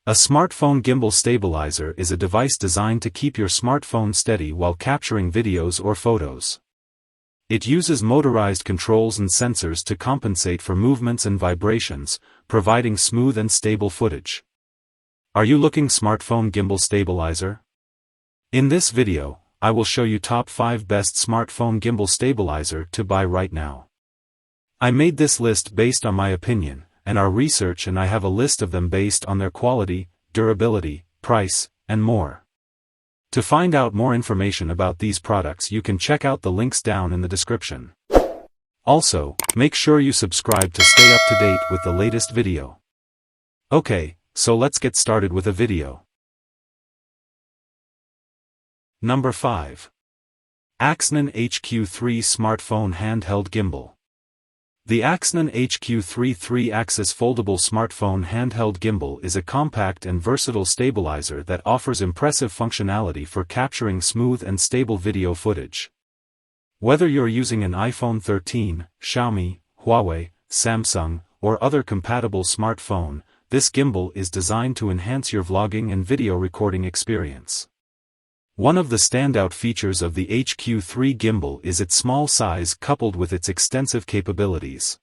A smartphone gimbal stabilizer is a device designed to keep your smartphone steady while capturing videos or photos. It uses motorized controls and sensors to compensate for movements and vibrations, providing smooth and stable footage. Are you looking smartphone gimbal stabilizer? In this video, I will show you top 5 best smartphone gimbal stabilizer to buy right now. I made this list based on my opinion and our research, and I have a list of them based on their quality, durability, price, and more. To find out more information about these products, you can check out the links down in the description. Also, make sure you subscribe to stay up to date with the latest video. Okay, so let's get started with a video. Number 5. Axnon HQ3 Smartphone Handheld Gimbal. The Axnon HQ3 3-axis foldable smartphone handheld gimbal is a compact and versatile stabilizer that offers impressive functionality for capturing smooth and stable video footage. Whether you're using an iPhone 13, Xiaomi, Huawei, Samsung, or other compatible smartphone, this gimbal is designed to enhance your vlogging and video recording experience. One of the standout features of the HQ3 gimbal is its small size coupled with its extensive capabilities.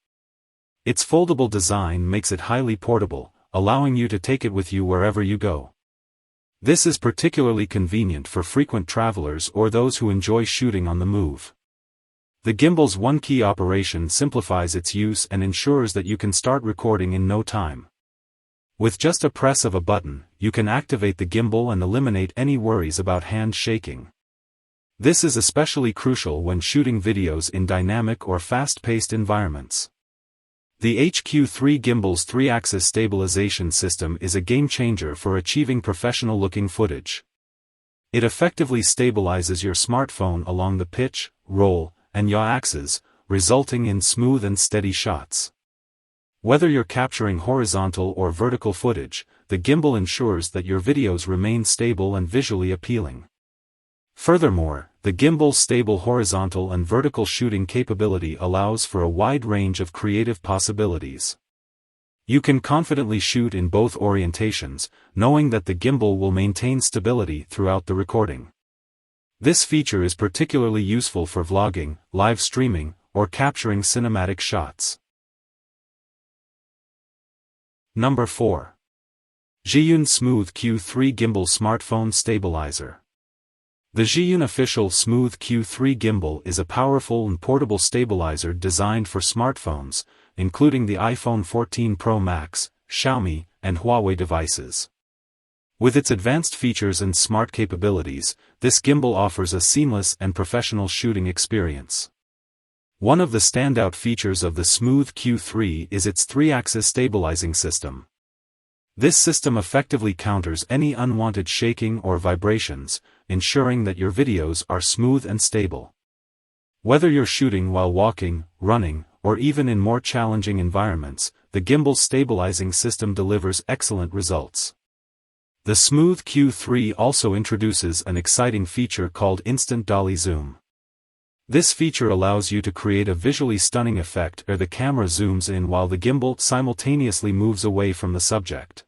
Its foldable design makes it highly portable, allowing you to take it with you wherever you go. This is particularly convenient for frequent travelers or those who enjoy shooting on the move. The gimbal's one-key operation simplifies its use and ensures that you can start recording in no time. With just a press of a button, you can activate the gimbal and eliminate any worries about hand shaking. This is especially crucial when shooting videos in dynamic or fast-paced environments. The HQ3 gimbal's 3-axis stabilization system is a game-changer for achieving professional-looking footage. It effectively stabilizes your smartphone along the pitch, roll, and yaw axes, resulting in smooth and steady shots. Whether you're capturing horizontal or vertical footage, the gimbal ensures that your videos remain stable and visually appealing. Furthermore, the gimbal's stable horizontal and vertical shooting capability allows for a wide range of creative possibilities. You can confidently shoot in both orientations, knowing that the gimbal will maintain stability throughout the recording. This feature is particularly useful for vlogging, live streaming, or capturing cinematic shots. Number 4. Zhiyun Smooth Q3 Gimbal Smartphone Stabilizer. The Zhiyun official Smooth Q3 gimbal is a powerful and portable stabilizer designed for smartphones, including the iPhone 14 Pro Max, Xiaomi, and Huawei devices. With its advanced features and smart capabilities, this gimbal offers a seamless and professional shooting experience. One of the standout features of the Smooth Q3 is its 3-axis stabilizing system. This system effectively counters any unwanted shaking or vibrations, ensuring that your videos are smooth and stable. Whether you're shooting while walking, running, or even in more challenging environments, the gimbal's stabilizing system delivers excellent results. The Smooth Q3 also introduces an exciting feature called Instant Dolly Zoom. This feature allows you to create a visually stunning effect where the camera zooms in while the gimbal simultaneously moves away from the subject.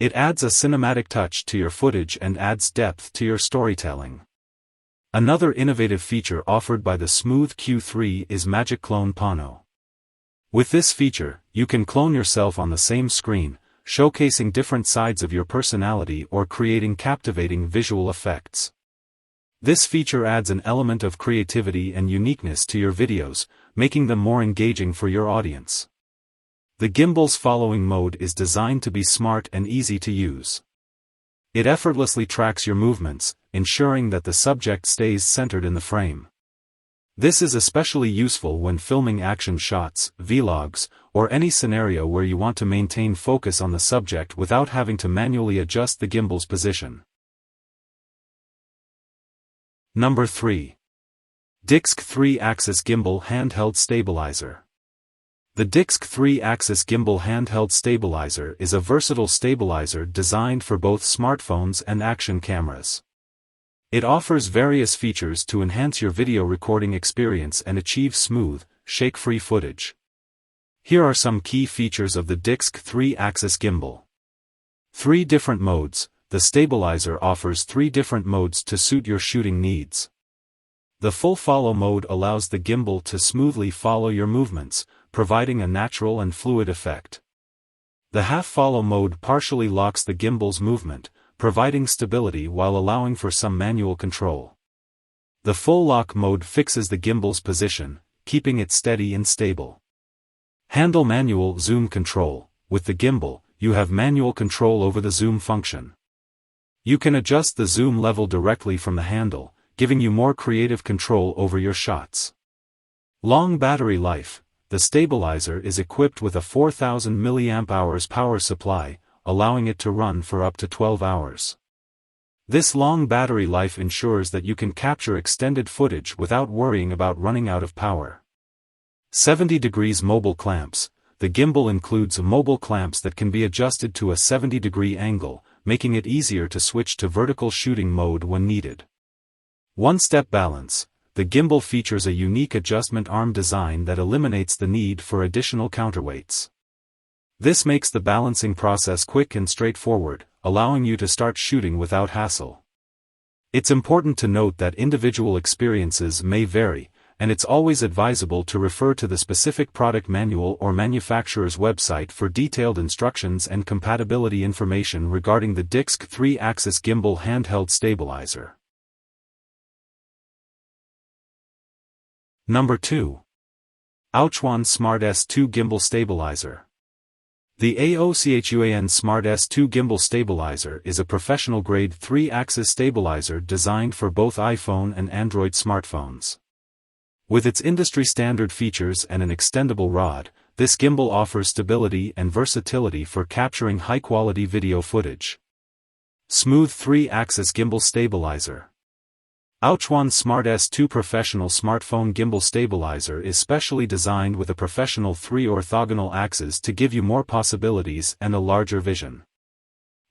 It adds a cinematic touch to your footage and adds depth to your storytelling. Another innovative feature offered by the Smooth Q3 is Magic Clone Pano. With this feature, you can clone yourself on the same screen, showcasing different sides of your personality or creating captivating visual effects. This feature adds an element of creativity and uniqueness to your videos, making them more engaging for your audience. The gimbal's following mode is designed to be smart and easy to use. It effortlessly tracks your movements, ensuring that the subject stays centered in the frame. This is especially useful when filming action shots, vlogs, or any scenario where you want to maintain focus on the subject without having to manually adjust the gimbal's position. Number 3. Dixk 3-axis Gimbal Handheld Stabilizer. The Dixk 3-axis Gimbal Handheld Stabilizer is a versatile stabilizer designed for both smartphones and action cameras. It offers various features to enhance your video recording experience and achieve smooth, shake-free footage. Here are some key features of the Dixk 3-axis gimbal. 3 different modes. The stabilizer offers 3 different modes to suit your shooting needs. The full follow mode allows the gimbal to smoothly follow your movements, providing a natural and fluid effect. The half follow mode partially locks the gimbal's movement, providing stability while allowing for some manual control. The full lock mode fixes the gimbal's position, keeping it steady and stable. Handle manual zoom control. With the gimbal, you have manual control over the zoom function. You can adjust the zoom level directly from the handle, giving you more creative control over your shots. Long battery life. The stabilizer is equipped with a 4000 mAh power supply, allowing it to run for up to 12 hours. This long battery life ensures that you can capture extended footage without worrying about running out of power. 70 degrees mobile clamps. The gimbal includes mobile clamps that can be adjusted to a 70-degree angle, making it easier to switch to vertical shooting mode when needed. One-step balance. The gimbal features a unique adjustment arm design that eliminates the need for additional counterweights. This makes the balancing process quick and straightforward, allowing you to start shooting without hassle. It's important to note that individual experiences may vary, and it's always advisable to refer to the specific product manual or manufacturer's website for detailed instructions and compatibility information regarding the DIXC 3-axis gimbal handheld stabilizer. Number 2. Aochuan Smart S2 Gimbal Stabilizer. The Aochuan Smart S2 Gimbal Stabilizer is a professional-grade 3-axis stabilizer designed for both iPhone and Android smartphones. With its industry-standard features and an extendable rod, this gimbal offers stability and versatility for capturing high-quality video footage. Smooth 3-axis gimbal stabilizer. Aochuan Smart S2 Professional Smartphone Gimbal Stabilizer is specially designed with a professional 3 orthogonal axes to give you more possibilities and a larger vision.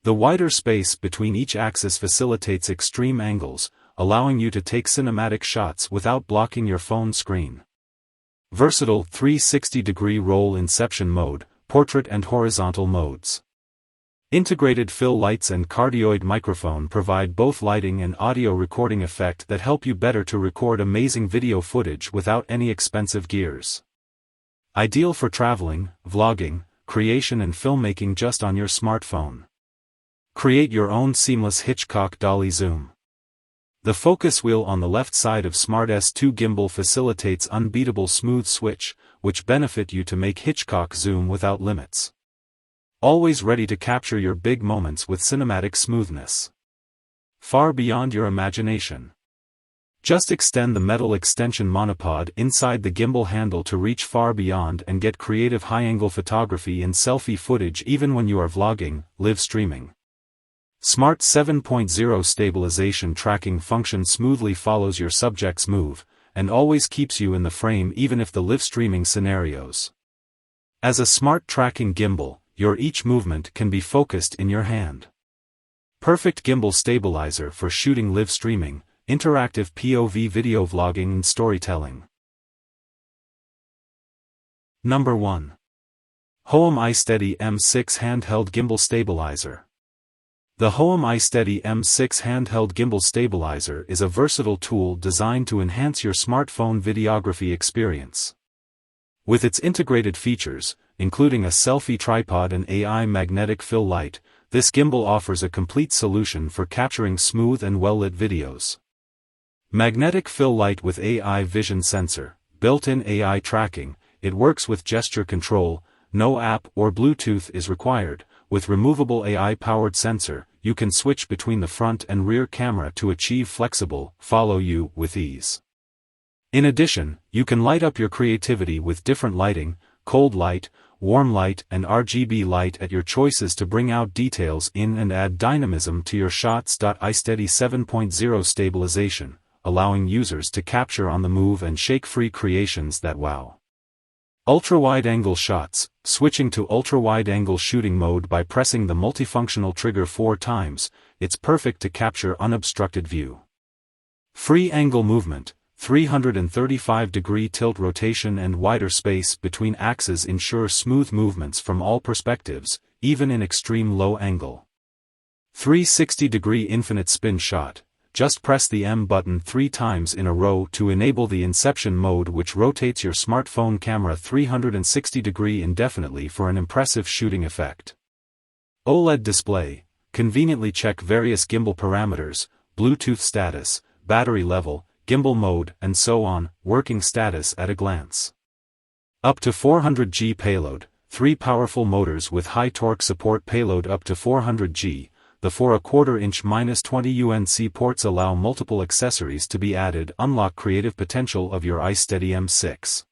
The wider space between each axis facilitates extreme angles, allowing you to take cinematic shots without blocking your phone screen. Versatile 360-degree roll inception mode, portrait and horizontal modes. Integrated fill lights and cardioid microphone provide both lighting and audio recording effect that help you better to record amazing video footage without any expensive gears. Ideal for traveling, vlogging, creation and filmmaking just on your smartphone. Create your own seamless Hitchcock dolly zoom. The focus wheel on the left side of Smart S2 gimbal facilitates unbeatable smooth switch, which benefit you to make Hitchcock zoom without limits. Always ready to capture your big moments with cinematic smoothness. Far beyond your imagination. Just extend the metal extension monopod inside the gimbal handle to reach far beyond and get creative high-angle photography and selfie footage even when you are vlogging, live streaming. Smart 7.0 stabilization tracking function smoothly follows your subject's move, and always keeps you in the frame even if the live streaming scenarios. As a smart tracking gimbal, your each movement can be focused in your hand. Perfect gimbal stabilizer for shooting live streaming, interactive POV video vlogging and storytelling. Number 1. Hohem iSteady M6 Handheld Gimbal Stabilizer. The Hohem iSteady M6 Handheld Gimbal Stabilizer is a versatile tool designed to enhance your smartphone videography experience. With its integrated features, including a selfie tripod and AI magnetic fill light, this gimbal offers a complete solution for capturing smooth and well-lit videos. Magnetic fill light with AI vision sensor, built-in AI tracking, it works with gesture control, no app or Bluetooth is required. With removable AI-powered sensor, you can switch between the front and rear camera to achieve flexible follow you with ease. In addition, you can light up your creativity with different lighting, cold light, warm light and RGB light at your choices to bring out details in and add dynamism to your shots. iSteady 7.0 stabilization, allowing users to capture on the move and shake-free creations that wow. Ultra-wide-angle shots, switching to ultra-wide-angle shooting mode by pressing the multifunctional trigger 4 times, it's perfect to capture unobstructed view. Free angle movement, 335-degree tilt rotation and wider space between axes ensure smooth movements from all perspectives, even in extreme low angle. 360-degree infinite spin shot. Just press the M button 3 times in a row to enable the inception mode, which rotates your smartphone camera 360-degree indefinitely for an impressive shooting effect. OLED display. Conveniently check various gimbal parameters, Bluetooth status, battery level, gimbal mode, and so on, working status at a glance. Up to 400G payload. 3 powerful motors with high torque support payload up to 400G. The 4¼ -20 UNC ports allow multiple accessories to be added. Unlock creative potential of your iSteady M6.